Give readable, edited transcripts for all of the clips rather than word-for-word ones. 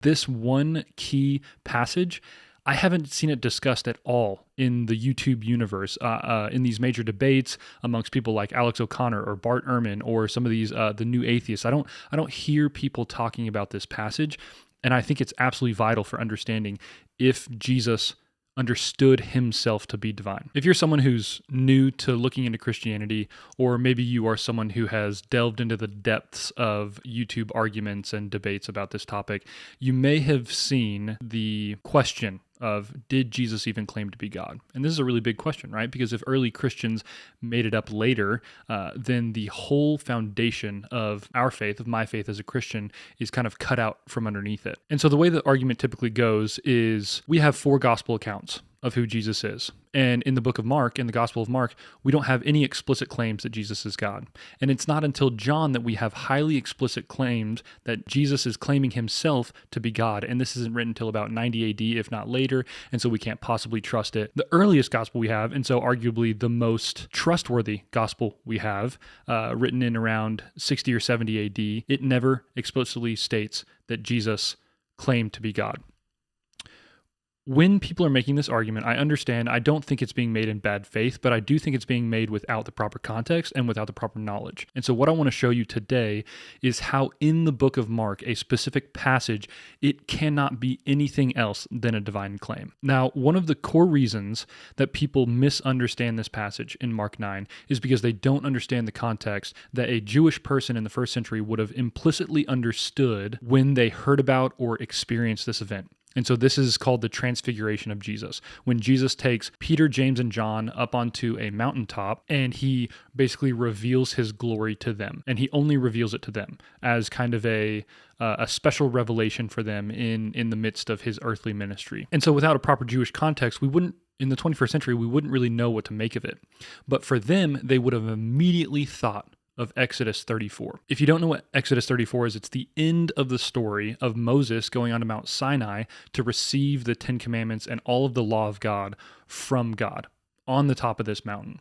This one key passage, I haven't seen it discussed at all in the YouTube universe, in these major debates amongst people like Alex O'Connor or Bart Ehrman or some of these the new atheists. I don't hear people talking about this passage, and I think it's absolutely vital for understanding if Jesus understood himself to be divine. If you're someone who's new to looking into Christianity, or maybe you are someone who has delved into the depths of YouTube arguments and debates about this topic, you may have seen the question of, did Jesus even claim to be God? And this is a really big question, right? Because if early Christians made it up later, then the whole foundation of our faith, of my faith as a Christian, is kind of cut out from underneath it. And so the way the argument typically goes is we have 4 gospel accounts of who Jesus is. And in the book of Mark, in the Gospel of Mark, we don't have any explicit claims that Jesus is God. And it's not until John that we have highly explicit claims that Jesus is claiming himself to be God. And this isn't written until about 90 AD, if not later, and so we can't possibly trust it. The earliest gospel we have, and so arguably the most trustworthy gospel we have, written in around 60 or 70 AD, it never explicitly states that Jesus claimed to be God. When people are making this argument, I understand, I don't think it's being made in bad faith, but I do think it's being made without the proper context and without the proper knowledge. And so what I want to show you today is how in the book of Mark, a specific passage, it cannot be anything else than a divine claim. Now, one of the core reasons that people misunderstand this passage in Mark 9 is because they don't understand the context that a Jewish person in the first century would have implicitly understood when they heard about or experienced this event. And so this is called the transfiguration of Jesus, when Jesus takes Peter, James, and John up onto a mountaintop, and he basically reveals his glory to them. And he only reveals it to them as kind of a special revelation for them in the midst of his earthly ministry. And so without a proper Jewish context, in the 21st century, we wouldn't really know what to make of it. But for them, they would have immediately thought of Exodus 34. If you don't know what Exodus 34 is, it's the end of the story of Moses going onto Mount Sinai to receive the 10 Commandments and all of the law of God from God on the top of this mountain.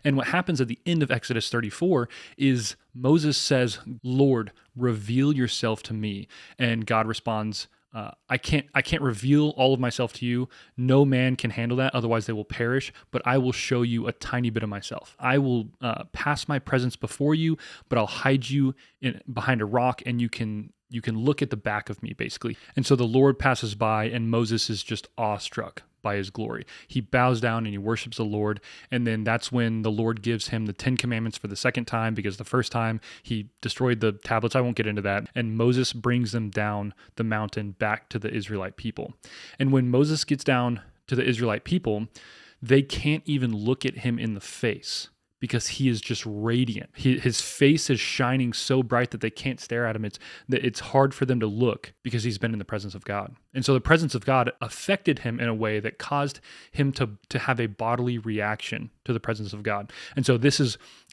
And what happens at the end of Exodus 34 is Moses says, "Lord, reveal yourself to me." And God responds, I can't reveal all of myself to you. No man can handle that, otherwise they will perish, but I will show you a tiny bit of myself. I will pass my presence before you, but I'll hide you behind a rock, and you can look at the back of me, basically. And so the Lord passes by, and Moses is just awestruck by his glory. He bows down and he worships the Lord, and then that's when the Lord gives him the 10 Commandments for the second time, because the first time he destroyed the tablets. I won't get into that. And Moses brings them down the mountain back to the Israelite people. And when Moses gets down to the Israelite people, they can't even look at him in the face, because he is just radiant. His face is shining so bright that they can't stare at him. It's hard for them to look because he's been in the presence of God. And so the presence of God affected him in a way that caused him to have a bodily reaction to the presence of God. And so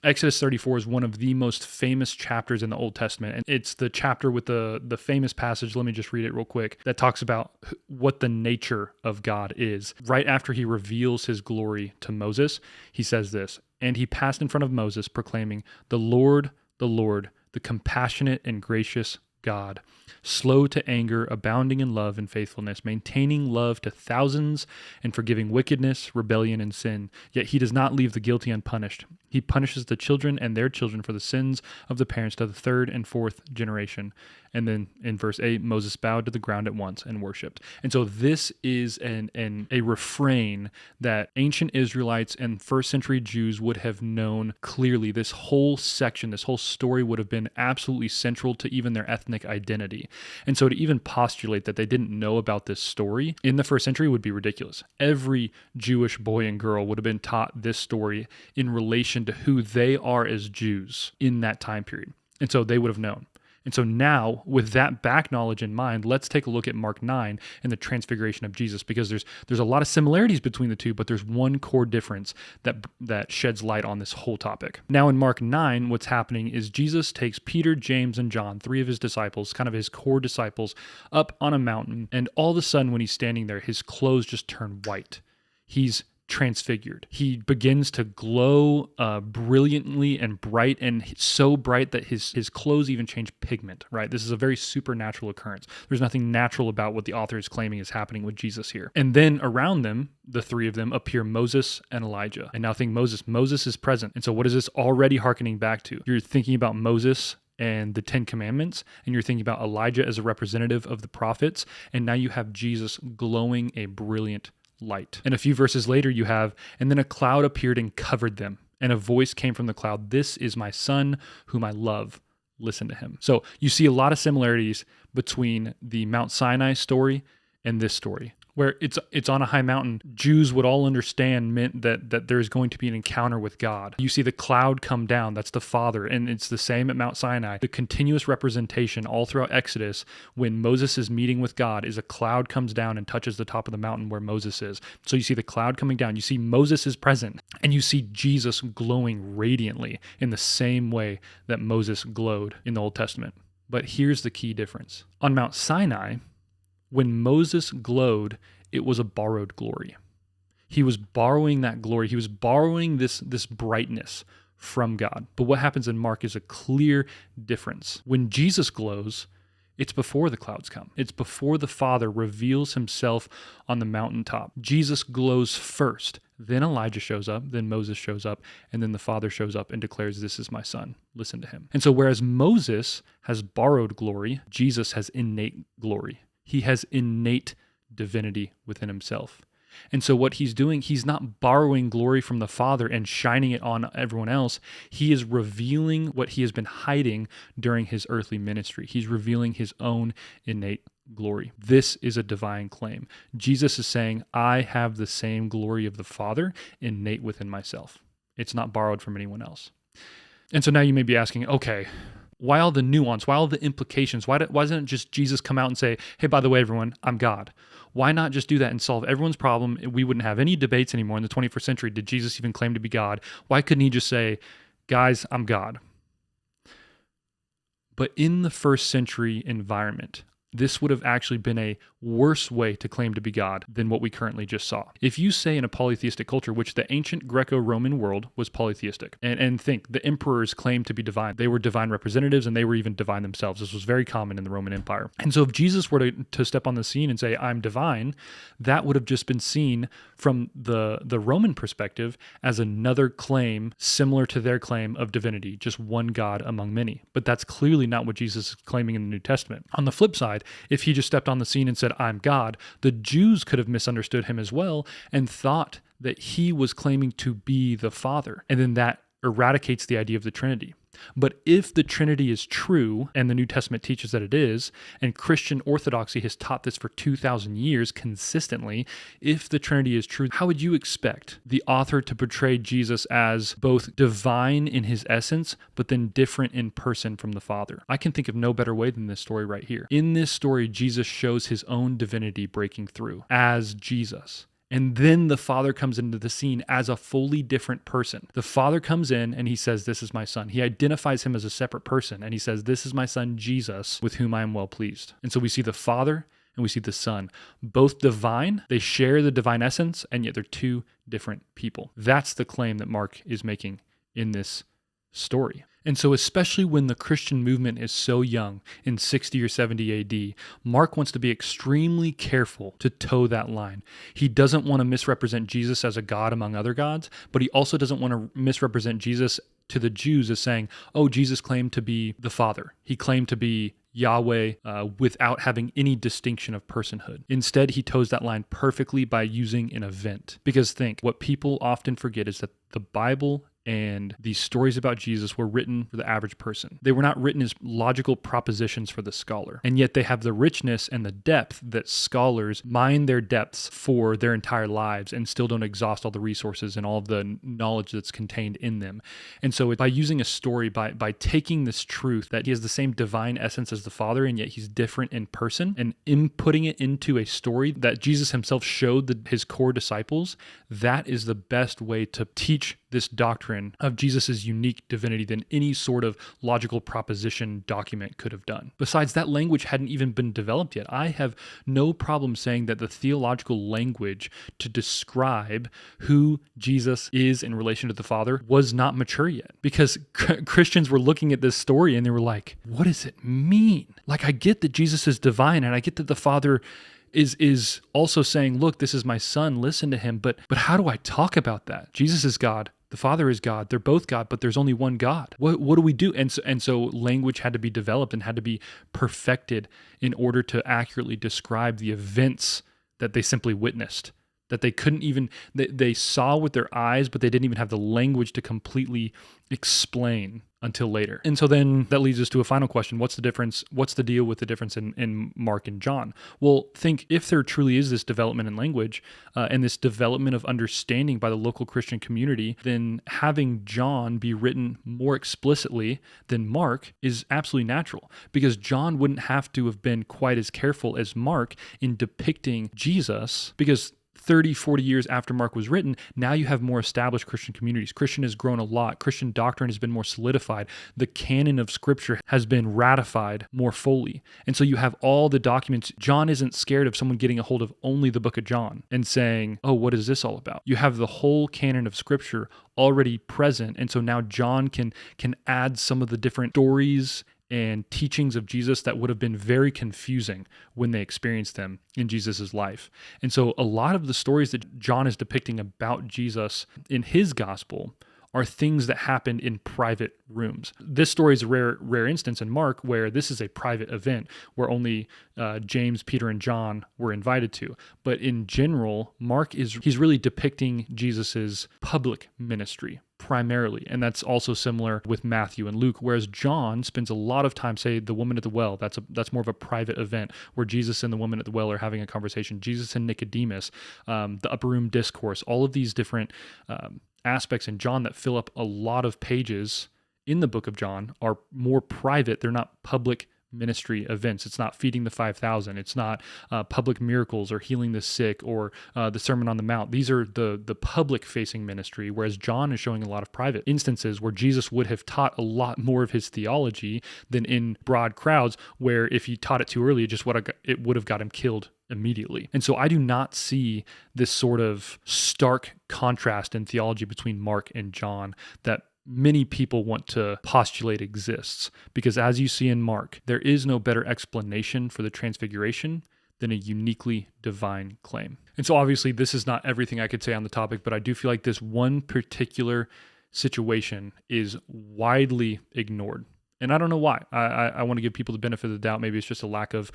Exodus 34 is one of the most famous chapters in the Old Testament. And it's the chapter with the famous passage, let me just read it real quick, that talks about what the nature of God is. Right after he reveals his glory to Moses, he says this, "And he passed in front of Moses, proclaiming, the Lord, the compassionate and gracious God, slow to anger, abounding in love and faithfulness, maintaining love to thousands, and forgiving wickedness, rebellion, and sin. Yet he does not leave the guilty unpunished. He punishes the children and their children for the sins of the parents to the 3rd and 4th generation." And then in verse 8, Moses bowed to the ground at once and worshipped. And so this is a refrain that ancient Israelites and first century Jews would have known clearly. This whole section, this whole story would have been absolutely central to even their ethnic identity. And so to even postulate that they didn't know about this story in the first century would be ridiculous. Every Jewish boy and girl would have been taught this story in relation to who they are as Jews in that time period. And so they would have known. And so now, with that back knowledge in mind, let's take a look at Mark 9 and the transfiguration of Jesus, because there's a lot of similarities between the two, but there's one core difference that sheds light on this whole topic. Now in Mark 9, what's happening is Jesus takes Peter, James, and John, 3 of his disciples, kind of his core disciples, up on a mountain, and all of a sudden when he's standing there, his clothes just turn white. He's transfigured. He begins to glow brilliantly and bright, and so bright that his clothes even change pigment, right? This is a very supernatural occurrence. There's nothing natural about what the author is claiming is happening with Jesus here. And then around them, the three of them, appear Moses and Elijah. And now think Moses is present. And so what is this already hearkening back to? You're thinking about Moses and the 10 Commandments, and you're thinking about Elijah as a representative of the prophets, and now you have Jesus glowing a brilliant light. And a few verses later you have, and then a cloud appeared and covered them, and a voice came from the cloud, "This is my son whom I love. Listen to him." So you see a lot of similarities between the Mount Sinai story and this story, where it's on a high mountain. Jews would all understand meant that there's going to be an encounter with God. You see the cloud come down, that's the Father, and it's the same at Mount Sinai. The continuous representation all throughout Exodus when Moses is meeting with God is a cloud comes down and touches the top of the mountain where Moses is. So you see the cloud coming down, you see Moses is present, and you see Jesus glowing radiantly in the same way that Moses glowed in the Old Testament. But here's the key difference. On Mount Sinai, when Moses glowed, it was a borrowed glory. He was borrowing that glory. He was borrowing this brightness from God. But what happens in Mark is a clear difference. When Jesus glows, it's before the clouds come. It's before the Father reveals himself on the mountaintop. Jesus glows first. Then Elijah shows up, then Moses shows up, and then the Father shows up and declares, "This is my son. Listen to him." And so whereas Moses has borrowed glory, Jesus has innate glory. He has innate divinity within himself. And so what he's doing, he's not borrowing glory from the Father and shining it on everyone else. He is revealing what he has been hiding during his earthly ministry. He's revealing his own innate glory. This is a divine claim. Jesus is saying, I have the same glory of the Father innate within myself. It's not borrowed from anyone else. And so now you may be asking, okay, why all the nuance? Why all the implications? Why doesn't it just Jesus come out and say, hey, by the way, everyone, I'm God? Why not just do that and solve everyone's problem? We wouldn't have any debates anymore in the 21st century. Did Jesus even claim to be God? Why couldn't he just say, guys, I'm God? But in the first century environment, this would have actually been a worse way to claim to be God than what we currently just saw. If you say in a polytheistic culture, which the ancient Greco-Roman world was polytheistic, and think the emperors claimed to be divine. They were divine representatives and they were even divine themselves. This was very common in the Roman Empire. And so if Jesus were to step on the scene and say, I'm divine, that would have just been seen from the Roman perspective as another claim similar to their claim of divinity, just one God among many. But that's clearly not what Jesus is claiming in the New Testament. On the flip side, if he just stepped on the scene and said, I'm God, the Jews could have misunderstood him as well and thought that he was claiming to be the Father. And then that eradicates the idea of the Trinity. But if the Trinity is true, and the New Testament teaches that it is, and Christian orthodoxy has taught this for 2,000 years consistently, if the Trinity is true, how would you expect the author to portray Jesus as both divine in his essence, but then different in person from the Father? I can think of no better way than this story right here. In this story, Jesus shows his own divinity breaking through as Jesus. And then the Father comes into the scene as a fully different person. The Father comes in and he says, this is my son. He identifies him as a separate person and he says, this is my son, Jesus, with whom I am well pleased. And so we see the Father and we see the Son, both divine. They share the divine essence, and yet they're two different people. That's the claim that Mark is making in this story. And so especially when the Christian movement is so young, in 60 or 70 AD, Mark wants to be extremely careful to toe that line. He doesn't want to misrepresent Jesus as a god among other gods, but he also doesn't want to misrepresent Jesus to the Jews as saying, oh, Jesus claimed to be the Father. He claimed to be Yahweh without having any distinction of personhood. Instead, he toes that line perfectly by using an event. Because think, what people often forget is that the Bible and these stories about Jesus were written for the average person. They were not written as logical propositions for the scholar. And yet they have the richness and the depth that scholars mine their depths for their entire lives and still don't exhaust all the resources and all of the knowledge that's contained in them. And so by using a story, by taking this truth that he has the same divine essence as the Father and yet he's different in person, and inputting it into a story that Jesus himself showed his core disciples, that is the best way to teach this doctrine of Jesus' unique divinity than any sort of logical proposition document could have done. Besides, that language hadn't even been developed yet. I have no problem saying that the theological language to describe who Jesus is in relation to the Father was not mature yet, because Christians were looking at this story and they were like, what does it mean? Like, I get that Jesus is divine, and I get that the Father is also saying, look, this is my son, listen to him, but how do I talk about that? Jesus is God, the Father is God, they're both God, but there's only one God. What do we do? And so language had to be developed and had to be perfected in order to accurately describe the events that they simply witnessed, that they couldn't even, they saw with their eyes, but they didn't even have the language to completely explain until later. And so then that leads us to a final question. What's the difference? What's the deal with the difference in Mark and John? Well, think if there truly is this development in language and this development of understanding by the local Christian community, then having John be written more explicitly than Mark is absolutely natural, because John wouldn't have to have been quite as careful as Mark in depicting Jesus, because 30, 40 years after Mark was written, now you have more established Christian communities. Christian has grown a lot. Christian doctrine has been more solidified. The canon of Scripture has been ratified more fully. And so you have all the documents. John isn't scared of someone getting a hold of only the book of John and saying, oh, what is this all about? You have the whole canon of Scripture already present. And so now John can add some of the different stories and teachings of Jesus that would have been very confusing when they experienced them in Jesus' life. And so a lot of the stories that John is depicting about Jesus in his gospel are things that happened in private rooms. This story is a rare instance in Mark where this is a private event where only James, Peter, and John were invited to. But in general, Mark he's really depicting Jesus's public ministry primarily. And that's also similar with Matthew and Luke, whereas John spends a lot of time, say, the woman at the well. That's more of a private event where Jesus and the woman at the well are having a conversation. Jesus and Nicodemus, the upper room discourse, all of these different aspects in John that fill up a lot of pages in the book of John are more private. They're not public ministry events. It's not feeding the 5,000. It's not public miracles or healing the sick or the Sermon on the Mount. These are the public-facing ministry, whereas John is showing a lot of private instances where Jesus would have taught a lot more of his theology than in broad crowds, where if he taught it too early, it would have got him killed immediately. And so I do not see this sort of stark contrast in theology between Mark and John that many people want to postulate exists, because as you see in Mark, there is no better explanation for the transfiguration than a uniquely divine claim. And so obviously this is not everything I could say on the topic, but I do feel like this one particular situation is widely ignored. And I don't know why. I want to give people the benefit of the doubt. Maybe it's just a lack of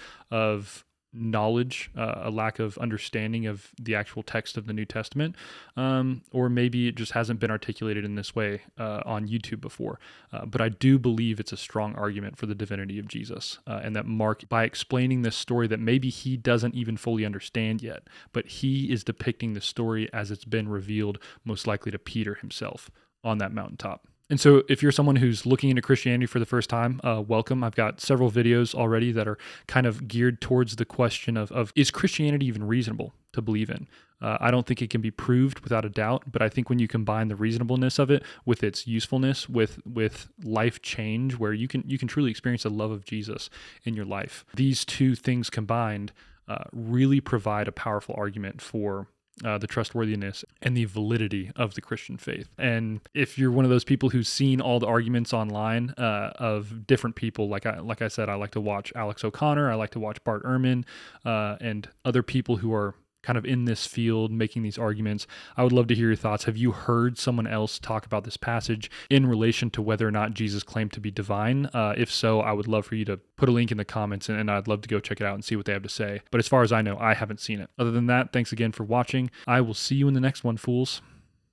knowledge, a lack of understanding of the actual text of the New Testament, or maybe it just hasn't been articulated in this way on YouTube before. But I do believe it's a strong argument for the divinity of Jesus, and that Mark, by explaining this story that maybe he doesn't even fully understand yet, but he is depicting the story as it's been revealed, most likely to Peter himself on that mountaintop. And so if you're someone who's looking into Christianity for the first time, welcome. I've got several videos already that are kind of geared towards the question of is Christianity even reasonable to believe in? I don't think it can be proved without a doubt, but I think when you combine the reasonableness of it with its usefulness, with life change, where you can truly experience the love of Jesus in your life, these two things combined really provide a powerful argument for the trustworthiness and the validity of the Christian faith. And if you're one of those people who's seen all the arguments online of different people, like I said, I like to watch Alex O'Connor, I like to watch Bart Ehrman, and other people who are kind of in this field making these arguments. I would love to hear your thoughts. Have you heard someone else talk about this passage in relation to whether or not Jesus claimed to be divine? If so, I would love for you to put a link in the comments, and I'd love to go check it out and see what they have to say. But as far as I know, I haven't seen it. Other than that, thanks again for watching. I will see you in the next one, fools.